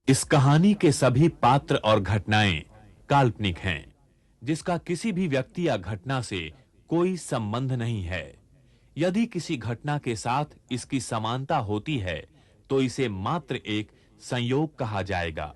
इस कहानी के सभी पात्र और घटनाएं काल्पनिक हैं, जिसका किसी भी व्यक्ति या घटना से कोई संबंध नहीं है। यदि किसी घटना के साथ इसकी समानता होती है, तो इसे मात्र एक संयोग कहा जाएगा।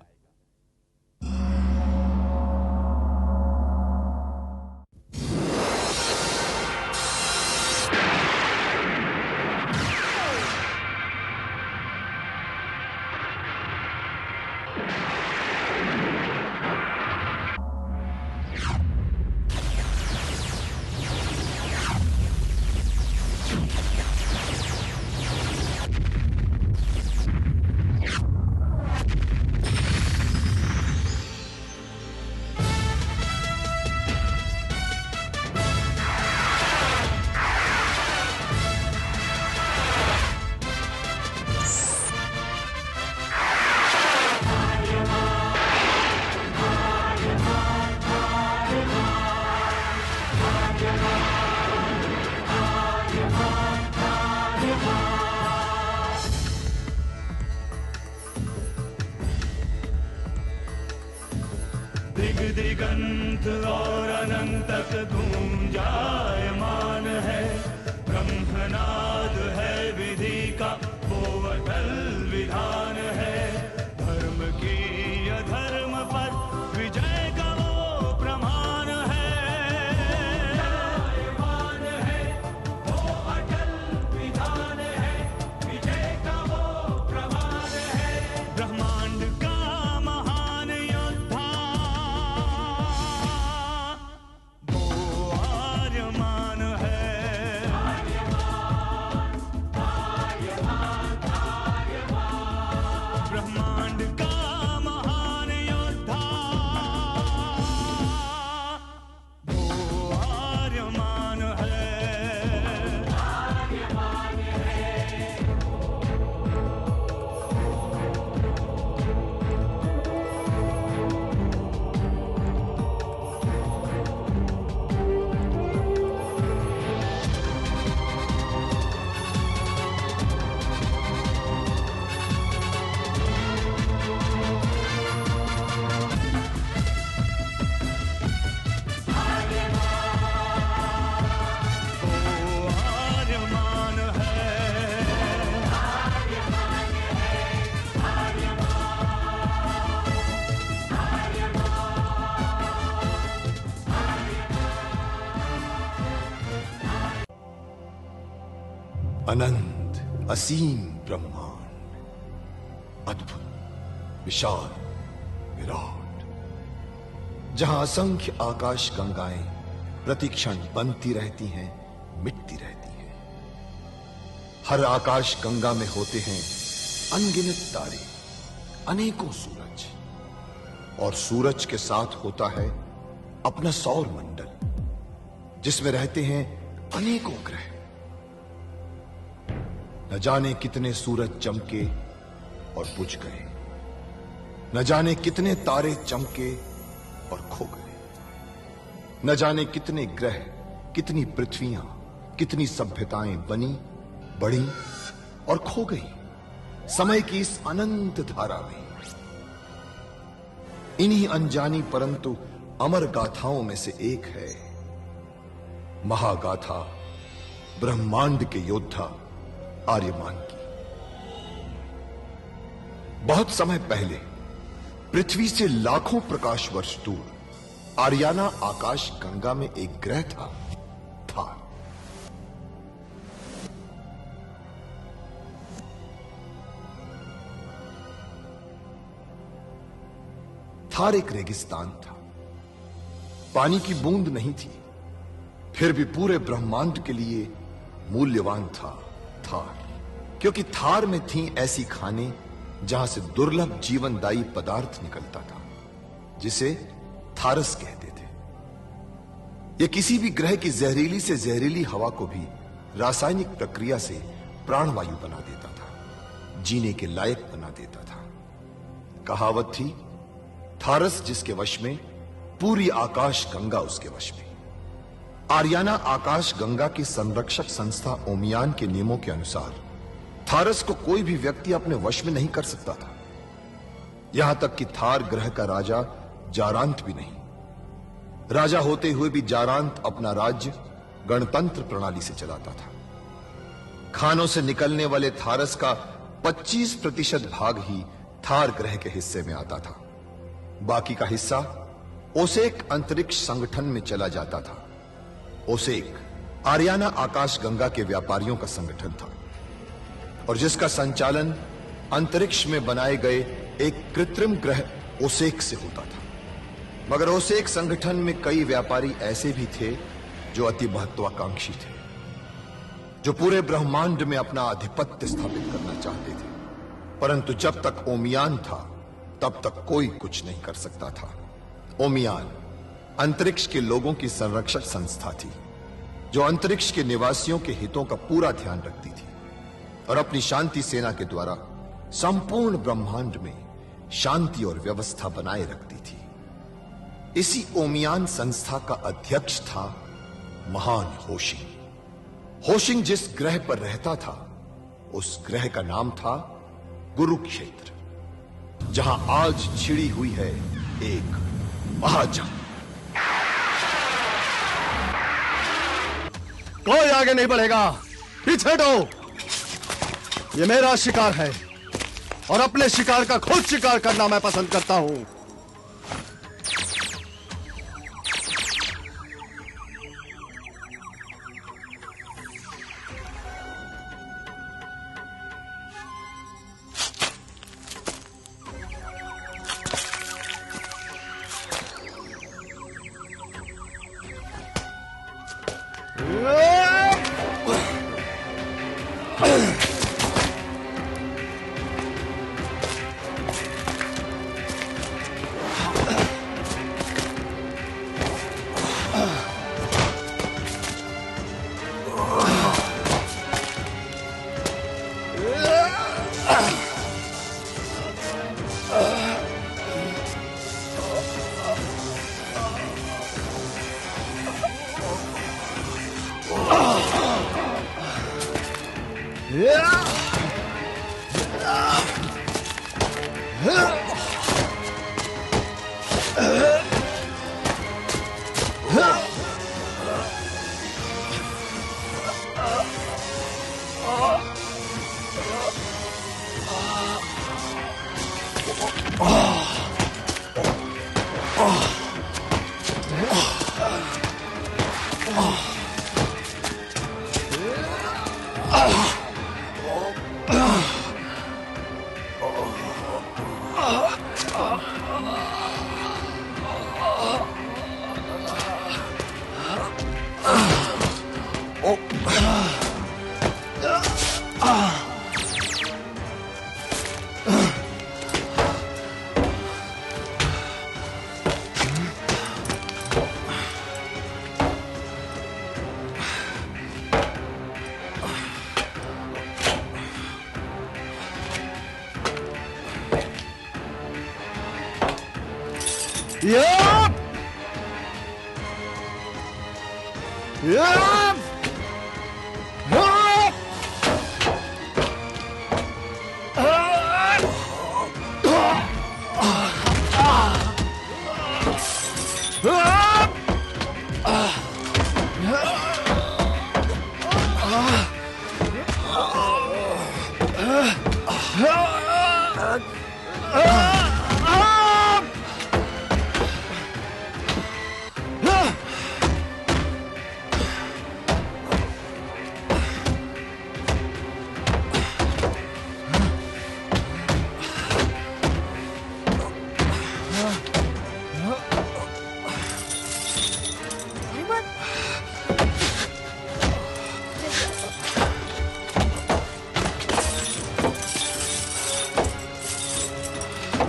दिग दिगंत और अनंत तक गूंजायमान है। ब्रह्मनाद है विधि का वो अटल विधान है। धर्म की अधर्म पर विजय का वो प्रमाण है। जायमान है वो अटल विधान है। विजय का वो प्रमाण है। ब्रह्मांड का महान योद्धा आर्यमान है। ब्रह्मांड का महान योद्धा वो आर्यमान है। आर्यमान है। अनंत असीम ब्रह्मांड, अद्भुत, विशाल, विराट, जहां असंख्य आकाश गंगाएं प्रतिक्षण बनती रहती हैं, मिटती रहती हैं। हर आकाश गंगा में होते हैं अनगिनत तारे, अनेकों सूरज, और सूरज के साथ होता है अपना सौर मंडल, जिसमें रहते हैं अनेकों ग्रह। न जाने कितने सूरज चमके और बुझ गए, न जाने कितने तारे चमके और खो गए, न जाने कितने ग्रह, कितनी पृथ्वियां, कितनी सभ्यताएं बनी, बढ़ी और खो गई समय की इस अनंत धारा में। इन्हीं अनजानी परंतु अमर गाथाओं में से एक है महागाथा ब्रह्मांड के योद्धा आर्यमान की। बहुत समय पहले पृथ्वी से लाखों प्रकाश वर्ष दूर आर्याना आकाश गंगा में एक ग्रह था, थार। थार एक रेगिस्तान था, पानी की बूंद नहीं थी, फिर भी पूरे ब्रह्मांड के लिए मूल्यवान था थार, क्योंकि थार में थी ऐसी खाने जहां से दुर्लभ जीवनदायी पदार्थ निकलता था, जिसे थारस कहते थे। यह किसी भी ग्रह की जहरीली से जहरीली हवा को भी रासायनिक प्रक्रिया से प्राणवायु बना देता था, जीने के लायक बना देता था। कहावत थी, थारस जिसके वश में, पूरी आकाश गंगा उसके वश में। आर्याना आकाश गंगा की संरक्षक संस्था ओमियान के नियमों के अनुसार थारस को कोई भी व्यक्ति अपने वश में नहीं कर सकता था। यहां तक कि थार ग्रह का राजा जारांत भी नहीं। राजा होते हुए भी जारांत अपना राज्य गणतंत्र प्रणाली से चलाता था। खानों से निकलने वाले थारस का 25% भाग ही थार ग्रह के हिस्से में आता था। बाकी का हिस्सा ओसेक अंतरिक्ष संगठन में चला जाता था। ओसेक आरियाना आकाश गंगा के व्यापारियों का संगठन था और जिसका संचालन अंतरिक्ष में बनाए गए एक कृत्रिम ग्रह ओसेक से होता था। मगर ओसेक संगठन में कई व्यापारी ऐसे भी थे जो अति महत्वाकांक्षी थे, जो पूरे ब्रह्मांड में अपना आधिपत्य स्थापित करना चाहते थे। परंतु जब तक ओमियान था तब तक कोई कुछ नहीं कर सकता था। ओमियान अंतरिक्ष के लोगों की संरक्षक संस्था थी, जो अंतरिक्ष के निवासियों के हितों का पूरा ध्यान रखती थी और अपनी शांति सेना के द्वारा संपूर्ण ब्रह्मांड में शांति और व्यवस्था बनाए रखती थी। इसी ओमियान संस्था का अध्यक्ष था महान होशिंग। होशिंग जिस ग्रह पर रहता था उस ग्रह का नाम था कुरुक्षेत्र, जहां आज छिड़ी हुई है एक महाजंग। कोई आगे नहीं बढ़ेगा, पीछे हटो। ये मेरा शिकार है और अपने शिकार का खुद शिकार करना मैं पसंद करता हूं। Yup! Yup!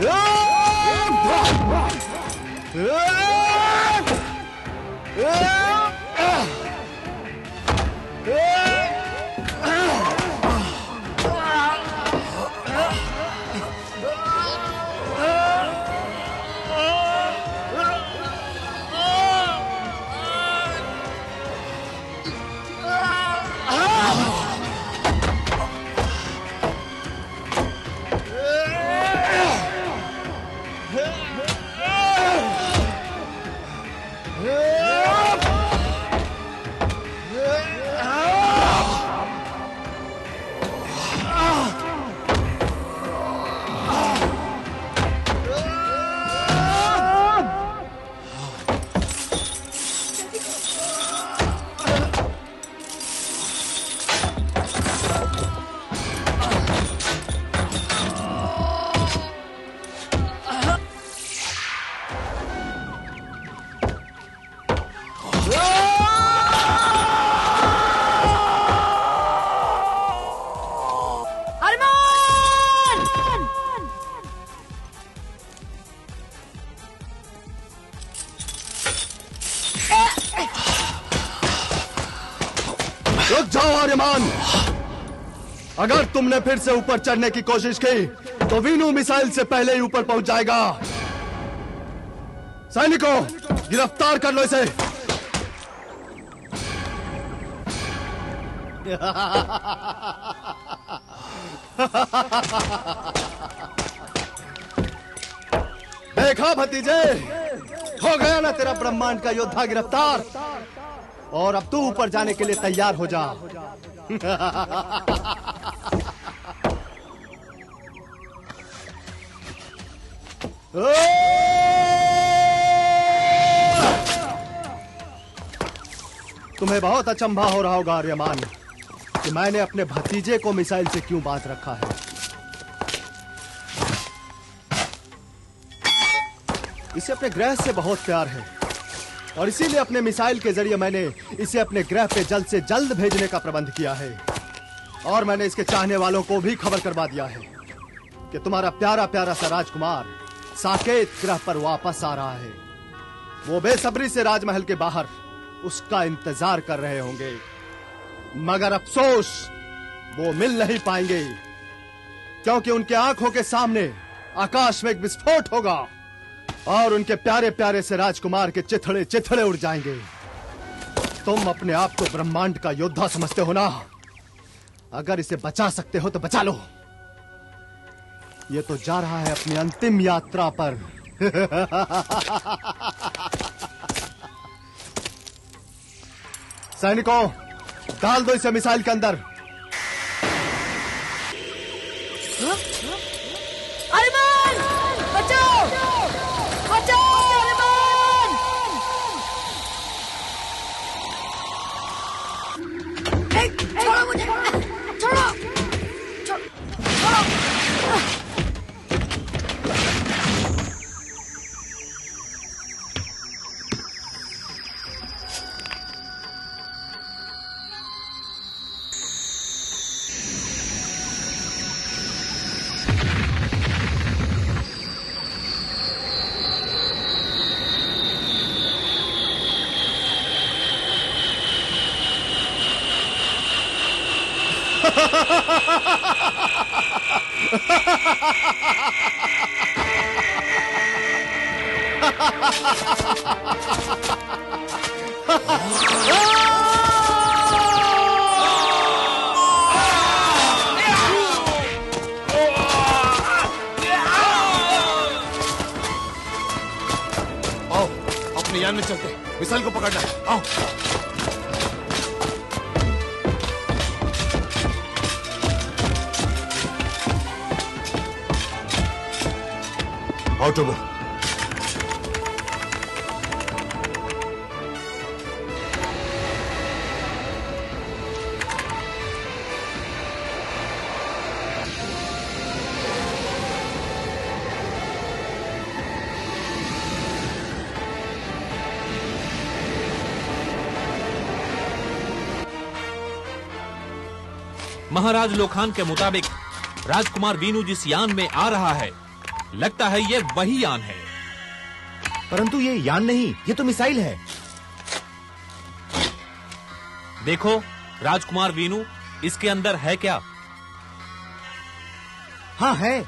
Yup! रुक जाओ आर्यमान। अगर तुमने फिर से ऊपर चढ़ने की कोशिश की तो वीनू मिसाइल से पहले ही ऊपर पहुंच जाएगा। सैनिकों, गिरफ्तार कर लो इसे। देखा भतीजे, हो गया ना तेरा ब्रह्मांड का योद्धा गिरफ्तार। और अब तू ऊपर जाने के लिए तैयार हो जा। तुम्हें बहुत अचंभा हो रहा होगा आर्यमान कि मैंने अपने भतीजे को मिसाइल से क्यों बांध रखा है। इसे अपने ग्रह से बहुत प्यार है और इसीलिए अपने मिसाइल के जरिए मैंने इसे अपने ग्रह पे जल्द से जल्द भेजने का प्रबंध किया है। और मैंने इसके चाहने वालों को भी खबर करवा दिया है कि तुम्हारा प्यारा प्यारा सा राजकुमार साकेत ग्रह पर वापस आ रहा है। वो बेसब्री से राजमहल के बाहर उसका इंतजार कर रहे होंगे, मगर अफसोस वो मिल नहीं पाएंगे, क्योंकि उनके आंखों के सामने आकाश में एक विस्फोट होगा और उनके प्यारे प्यारे से राजकुमार के चिथड़े चिथड़े उड़ जाएंगे। तुम अपने आप को ब्रह्मांड का योद्धा समझते हो ना? अगर इसे बचा सकते हो तो बचा लो। ये तो जा रहा है अपनी अंतिम यात्रा पर। सैनिकों, डाल दो इसे मिसाइल के अंदर। अरमान, बचाओ, बचाओ अरमान! छोड़ो मुझे, छोड़ो, छोड़ो। आओ, अपने यान में चलते, मिसाइल को पकड़ना है। आओ। आओ टोबो। महाराज लोखान के मुताबिक राजकुमार वीनू जिस यान में आ रहा है, लगता है ये वही यान है। परंतु ये यान नहीं, ये तो मिसाइल है। देखो राजकुमार वीनू, इसके अंदर है क्या? हाँ है।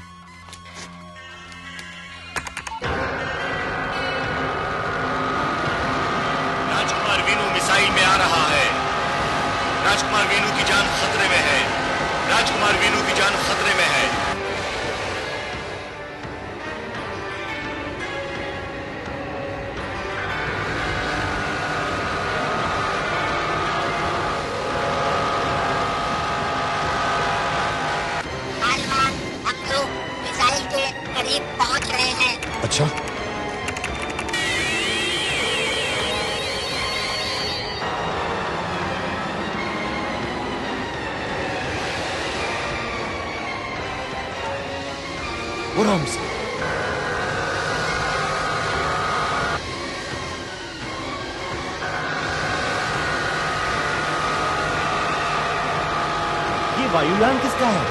राजकुमार वीनू मिसाइल में आ रहा है। राजकुमार वीनू की जान खतरे में है। राजकुमार वीनू की जान खतरे में है। हम लोग मिसाइल के करीब पहुंच रहे हैं। अच्छा, वो राम से ये वायुयान किसका है?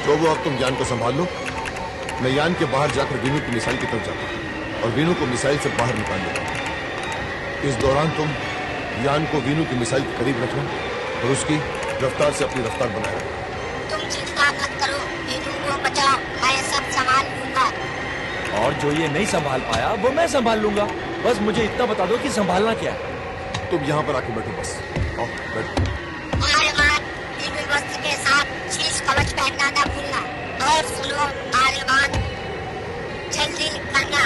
टोबो, अब तुम ज्ञान को संभाल लो मैं यान के बाहर जाकर वीनू की मिसाइल की तरफ जाता हूं और वीनू को मिसाइल से बाहर निकाल लेता। इस दौरान तुम यान को वीनू की मिसाइल के करीब रखना और उसकी रफ्तार से अपनी रफ्तार बनाए रखना। तुम चिंता मत करो, वीनू को बचाओ, मैं सब संभाल लूंगा। और जो ये नहीं संभाल पाया वो मैं संभाल लूंगा। बस मुझे इतना बता दो कि संभालना क्या है। तुम यहाँ पर आके बैठो, बस आओ बैठो। आर्यमान, दिव्य वस्त्र के साथ शीश कवच पहनना न भूलना। और सुनो आर्यमान, जल्दी करना,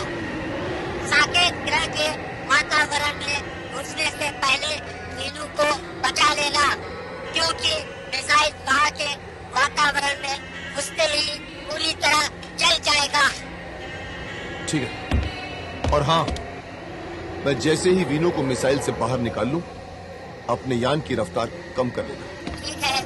साकेत ग्रह के वातावरण में घुसने से पहले वीनू को बचा लेना, क्योंकि मिसाइल वहाँ के वातावरण में घुसते ही पूरी तरह जल जाएगा। ठीक है। और हाँ, मैं जैसे ही वीनू को मिसाइल से बाहर निकाल लूं, अपने यान की रफ्तार कम कर लेना। ठीक है।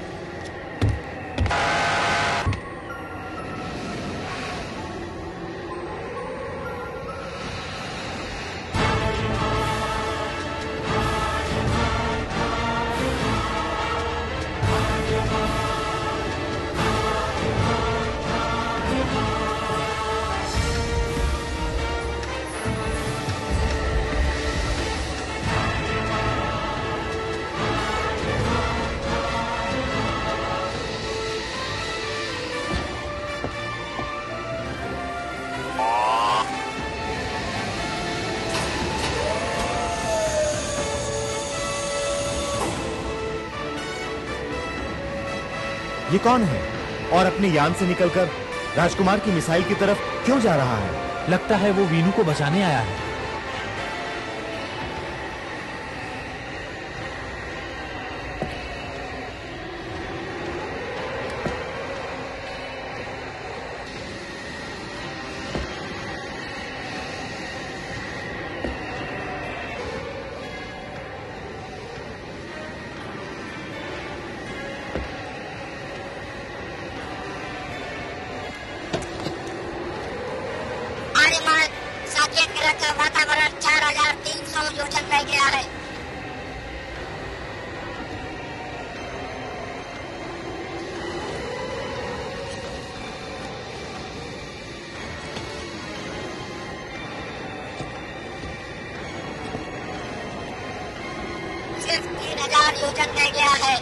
ये कौन है और अपने यान से निकलकर राजकुमार की मिसाइल की तरफ क्यों जा रहा है? लगता है वो वीनू को बचाने आया है। का वातावरण 4300 योजन रह गया है। सिर्फ 3000 योजन रह गया है।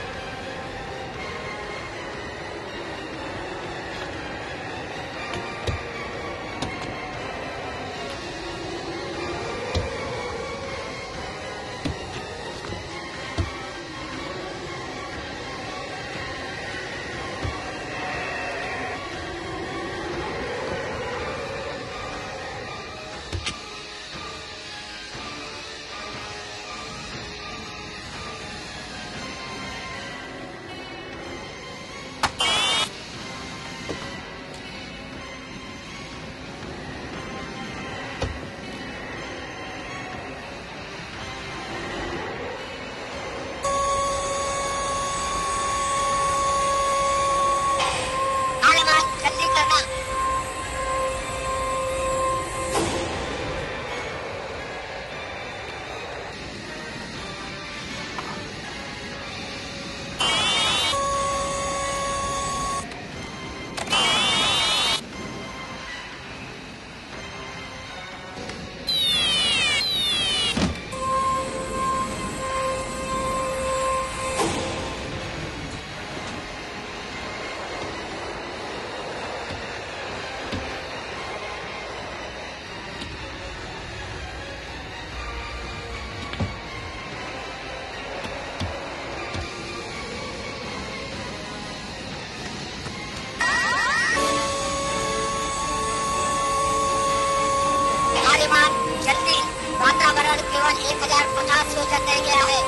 जल्दी, वातावरण केवल 1050 योजन रह गया है।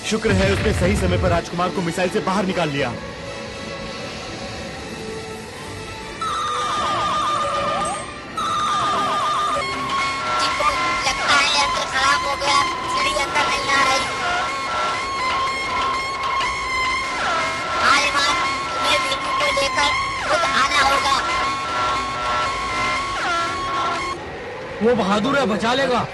शुक्र है उसने सही समय पर राजकुमार को मिसाइल से बाहर निकाल लिया। वो बहादुर है, बचा लेगा।